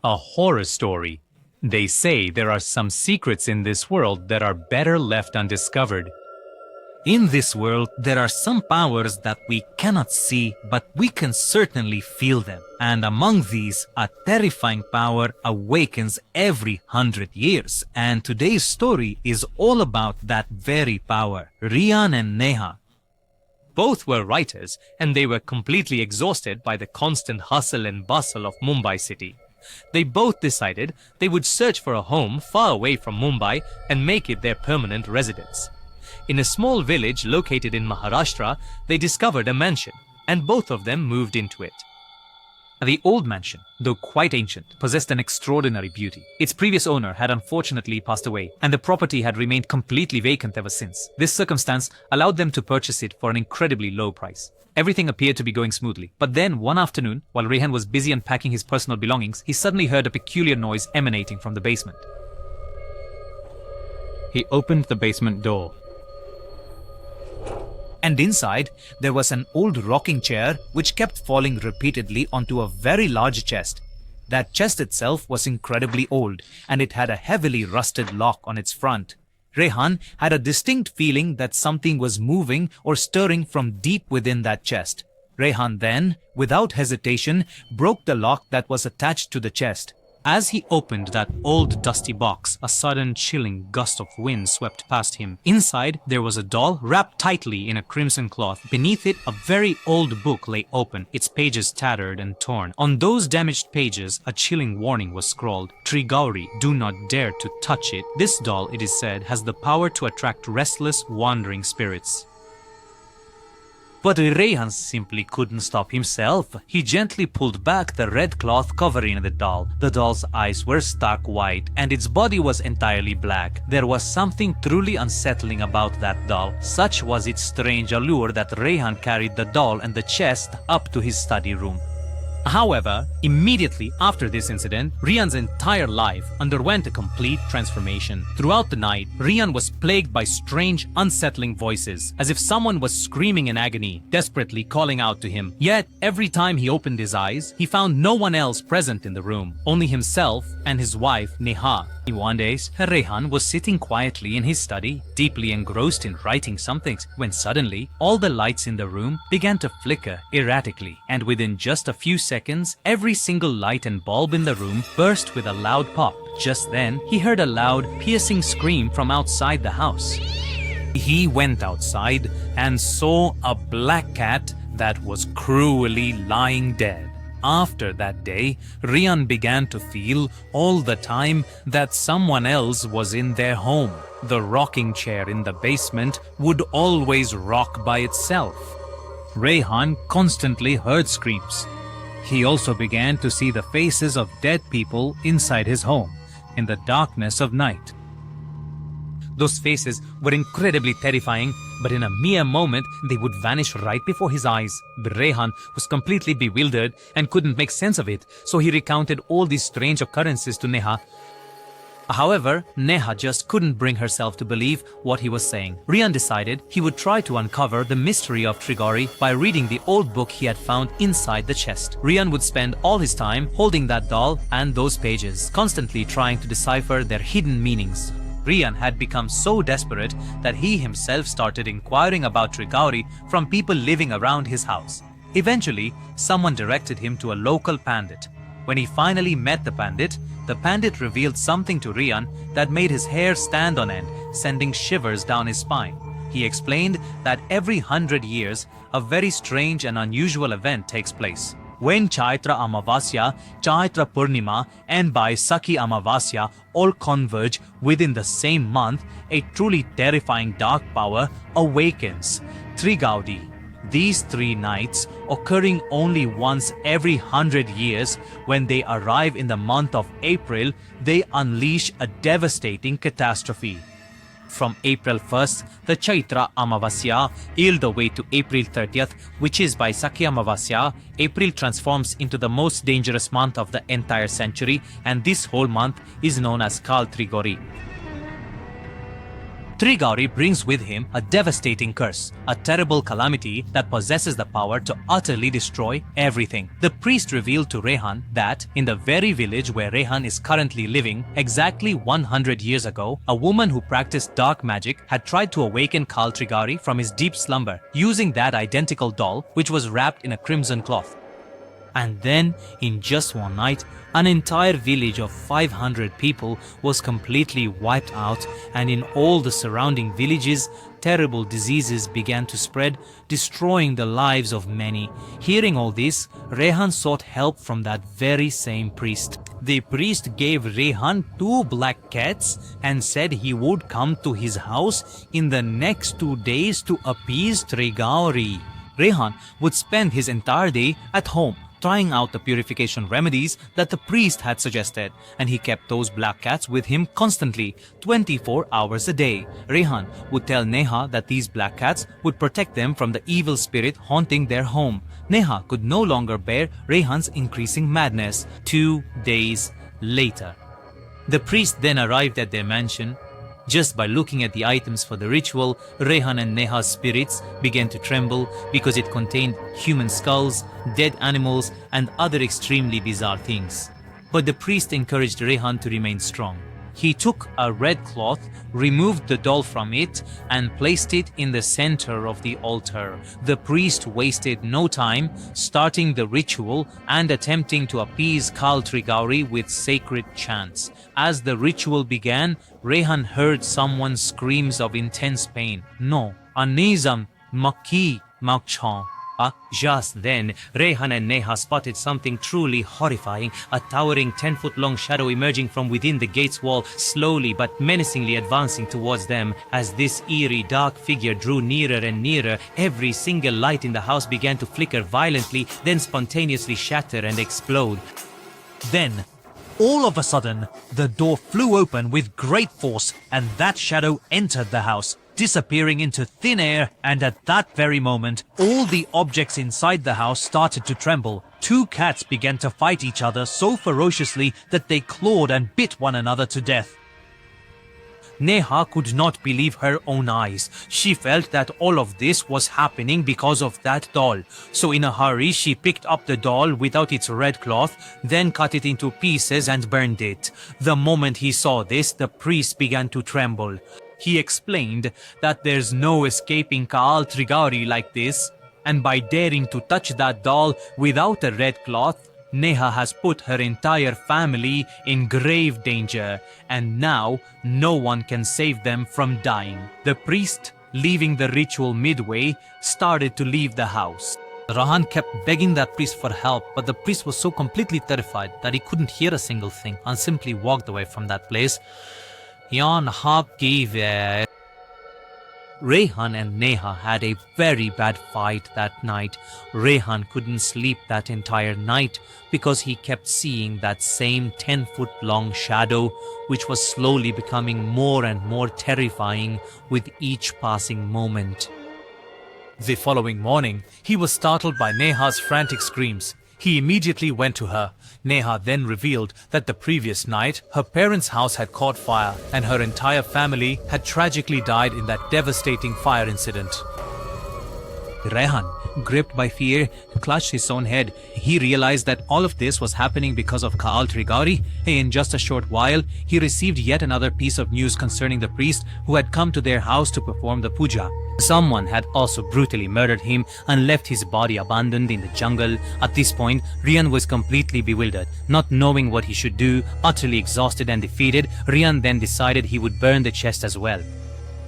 A horror story. They say there are some secrets in this world that are better left undiscovered. In this world, there are some powers that we cannot see, but we can certainly feel them. And among these, a terrifying power awakens every 100 years. And today's story is all about that very power. Rian and Neha. Both were writers, and they were completely exhausted by the constant hustle and bustle of Mumbai city. They both decided they would search for a home far away from Mumbai and make it their permanent residence. In a small village located in Maharashtra, they discovered a mansion, and both of them moved into it. The old mansion, though quite ancient, possessed an extraordinary beauty. Its previous owner had unfortunately passed away, and the property had remained completely vacant ever since. This circumstance allowed them to purchase it for an incredibly low price. Everything appeared to be going smoothly, but then one afternoon, while Rehan was busy unpacking his personal belongings, he suddenly heard a peculiar noise emanating from the basement. He opened the basement door. And inside, there was an old rocking chair which kept falling repeatedly onto a very large chest. That chest itself was incredibly old, and it had a heavily rusted lock on its front. Rehan had a distinct feeling that something was moving or stirring from deep within that chest. Rehan then, without hesitation, broke the lock that was attached to the chest. As he opened that old dusty box, a sudden chilling gust of wind swept past him. Inside, there was a doll wrapped tightly in a crimson cloth. Beneath it, a very old book lay open, its pages tattered and torn. On those damaged pages, a chilling warning was scrawled. Trigauri, do not dare to touch it. This doll, it is said, has the power to attract restless, wandering spirits. But Rehan simply couldn't stop himself. He gently pulled back the red cloth covering the doll. The doll's eyes were stark white and its body was entirely black. There was something truly unsettling about that doll. Such was its strange allure that Rehan carried the doll and the chest up to his study room. However, immediately after this incident, Rian's entire life underwent a complete transformation. Throughout the night, Rian was plagued by strange, unsettling voices, as if someone was screaming in agony, desperately calling out to him. Yet, every time he opened his eyes, he found no one else present in the room, only himself and his wife, Neha. One day, Rehan was sitting quietly in his study, deeply engrossed in writing something, when suddenly, all the lights in the room began to flicker erratically, and within just a few seconds, every single light and bulb in the room burst with a loud pop. Just then, he heard a loud, piercing scream from outside the house. He went outside and saw a black cat that was cruelly lying dead. After that day, Rian began to feel all the time that someone else was in their home. The rocking chair in the basement would always rock by itself. Rehan constantly heard screams. He also began to see the faces of dead people inside his home in the darkness of night. Those faces were incredibly terrifying, but in a mere moment they would vanish right before his eyes. But Rehan was completely bewildered and couldn't make sense of it, so he recounted all these strange occurrences to Neha. However, Neha just couldn't bring herself to believe what he was saying. Rian decided he would try to uncover the mystery of Trigauri by reading the old book he had found inside the chest. Rian would spend all his time holding that doll and those pages, constantly trying to decipher their hidden meanings. Rian had become so desperate that he himself started inquiring about Trigauri from people living around his house. Eventually, someone directed him to a local pandit. When he finally met the pandit revealed something to Rian that made his hair stand on end, sending shivers down his spine. He explained that every 100 years, a very strange and unusual event takes place. When Chaitra Amavasya, Chaitra Purnima and Baisakhi Amavasya all converge within the same month, a truly terrifying dark power awakens. Trigaudi. These 3 nights, occurring only once every 100 years, when they arrive in the month of April, they unleash a devastating catastrophe. From April 1st, the Chaitra Amavasya, all the way to April 30th, which is Baisakhi Amavasya, April transforms into the most dangerous month of the entire century, and this whole month is known as Kal Trigori. Trigauri brings with him a devastating curse, a terrible calamity that possesses the power to utterly destroy everything. The priest revealed to Rehan that in the very village where Rehan is currently living, exactly 100 years ago, a woman who practiced dark magic had tried to awaken Kal Trigauri from his deep slumber using that identical doll which was wrapped in a crimson cloth. And then, in just one night, an entire village of 500 people was completely wiped out, and in all the surrounding villages, terrible diseases began to spread, destroying the lives of many. Hearing all this, Rehan sought help from that very same priest. The priest gave Rehan 2 black cats and said he would come to his house in the next 2 days to appease Trigauri. Rehan would spend his entire day at home, trying out the purification remedies that the priest had suggested, and he kept those black cats with him constantly, 24 hours a day. Rehan would tell Neha that these black cats would protect them from the evil spirit haunting their home. Neha could no longer bear Rehan's increasing madness. 2 days later, the priest then arrived at their mansion. Just by looking at the items for the ritual, Rehan and Neha's spirits began to tremble because it contained human skulls, dead animals, and other extremely bizarre things. But the priest encouraged Rehan to remain strong. He took a red cloth, removed the doll from it, and placed it in the center of the altar. The priest wasted no time, starting the ritual and attempting to appease Kal Trigauri with sacred chants. As the ritual began, Rehan heard someone's screams of intense pain. No, Anizam Maki Makchan. Just then, Rehan and Neha spotted something truly horrifying, a towering 10-foot-long shadow emerging from within the gate's wall, slowly but menacingly advancing towards them. As this eerie, dark figure drew nearer and nearer, every single light in the house began to flicker violently, then spontaneously shatter and explode. Then, all of a sudden, the door flew open with great force, and that shadow entered the house, disappearing into thin air, and at that very moment, all the objects inside the house started to tremble. 2 cats began to fight each other so ferociously that they clawed and bit one another to death. Neha could not believe her own eyes. She felt that all of this was happening because of that doll. So in a hurry, she picked up the doll without its red cloth, then cut it into pieces and burned it. The moment he saw this, the priest began to tremble. He explained that there's no escaping Kal Trigauri like this, and by daring to touch that doll without a red cloth, Neha has put her entire family in grave danger, and now no one can save them from dying. The priest, leaving the ritual midway, started to leave the house. Rehan kept begging that priest for help, but the priest was so completely terrified that he couldn't hear a single thing and simply walked away from that place. Yan hab ki ve. Rehan and Neha had a very bad fight that night. Rehan couldn't sleep that entire night because he kept seeing that same 10-foot-long shadow, which was slowly becoming more and more terrifying with each passing moment. The following morning, he was startled by Neha's frantic screams. He immediately went to her. Neha then revealed that the previous night, her parents' house had caught fire and her entire family had tragically died in that devastating fire incident. Rehan, gripped by fear, clutched his own head. He realized that all of this was happening because of Kal Trigauri. In just a short while, he received yet another piece of news concerning the priest who had come to their house to perform the puja. Someone had also brutally murdered him and left his body abandoned in the jungle. At this point, Rian was completely bewildered, not knowing what he should do. Utterly exhausted and defeated, Rian then decided he would burn the chest as well.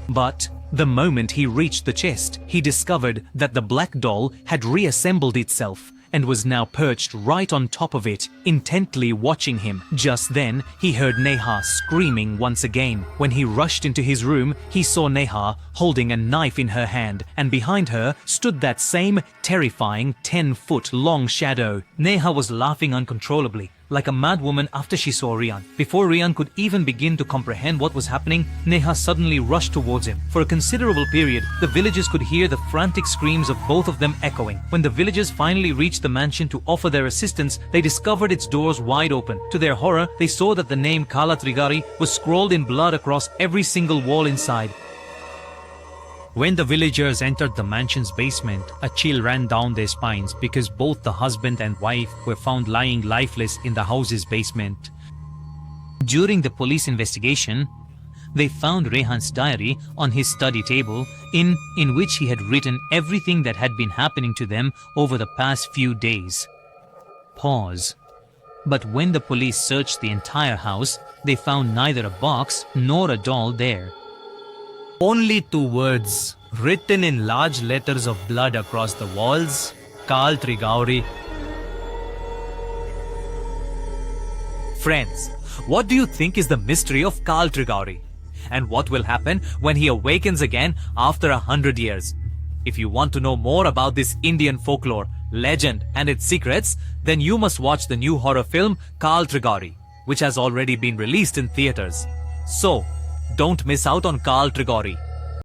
But the moment he reached the chest, he discovered that the black doll had reassembled itself and was now perched right on top of it, intently watching him. Just then, he heard Neha screaming once again. When he rushed into his room, he saw Neha holding a knife in her hand, and behind her stood that same terrifying 10-foot-long shadow. Neha was laughing uncontrollably, like a mad woman after she saw Rian. Before Rian could even begin to comprehend what was happening, Neha suddenly rushed towards him. For a considerable period, the villagers could hear the frantic screams of both of them echoing. When the villagers finally reached the mansion to offer their assistance, they discovered its doors wide open. To their horror, they saw that the name Kal Trigauri was scrawled in blood across every single wall inside. When the villagers entered the mansion's basement, a chill ran down their spines because both the husband and wife were found lying lifeless in the house's basement. During the police investigation, they found Rehan's diary on his study table in which he had written everything that had been happening to them over the past few days. Pause. But when the police searched the entire house, they found neither a box nor a doll there. Only 2 words, written in large letters of blood across the walls, Karl Trigauri. Friends, what do you think is the mystery of Karl Trigauri? And what will happen when he awakens again after 100 years? If you want to know more about this Indian folklore, legend and its secrets, then you must watch the new horror film Karl Trigauri, which has already been released in theaters. So, don't miss out on Karl Trigauri.